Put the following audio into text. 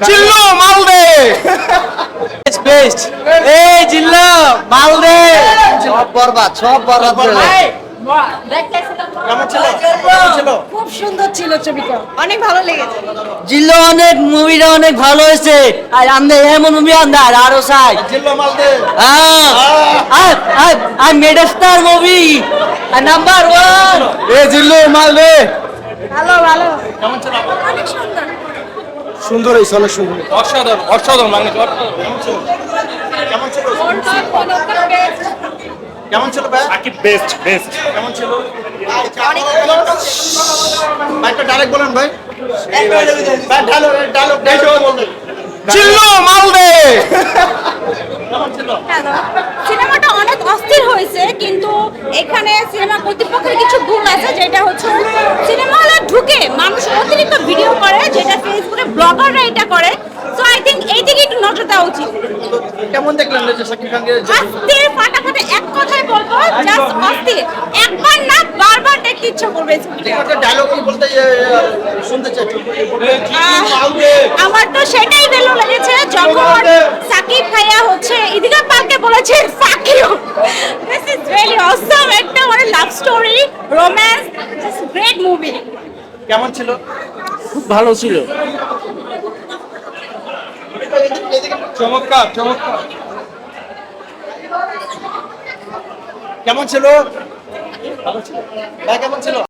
জিল্লু মালদে best এই জিল্লু মালদে সব বরবাদ কেমন ছিল কেমন ছিল খুব সুন্দর ছিল ছবিটা, অনেক ভালো লেগেছে। জিল্লো অনেক মুভিটা অনেক ভালো হয়েছে আর আমরা এমন মুভি আমরা আরো চাই জিল্লু মালদে I made a star movie number 1 এ জিল্লু মালদে ভালো ভালো, কেমন ছিল অনেক সুন্দর। সুন্দর হয়েছে অনেক সুন্দর অসাধারণ অসাধারণ বাংলা কেমন ছিল কেমন ছিল ভাই আকিব বেস্ট বেস্ট কেমন ছিল ভাই একটা ডাইরেক্ট বলেন ভাই ভাই ডায়লগ বলবেন জিল্লু মালদে কেমন ছিল সিনেমাটা অনেক অস্থির হয়েছে, কিন্তু এখানে সিনেমা কর্তৃপক্ষের কিছু ভুল আছে, যেটা হচ্ছে সিনেমা হলে ঢুকে মানুষ অতিরিক্ত ভিডিও করে, যেটা ফেসবুকে ব্লগাররা এটা করে। সো আই থিঙ্ক এই দিকে একটু নজর দেওয়া উচিত। কেমন দেখলেন যে শাকিব খানকে অস্থির ফাটাফাটি, এক কথায় বলবো জাস্ট অস্থির, একবার না বারবার দেখতে ইচ্ছা করবে এই ছবিটা। একটা ডায়লগ বলতে শুনতে চাই আমার তো সেটাই ভালো লেগেছে যখন সাকিব ভাইয়া হচ্ছে ইদিকা পালকে বলেছে fuck you, this is really awesome, একটা মানে love story romance, just great movie. কেমন ছিল খুব ভালো ছিল চমৎকার চমৎকার কেমন ছিল ভালো ছিল ভাই কেমন ছিল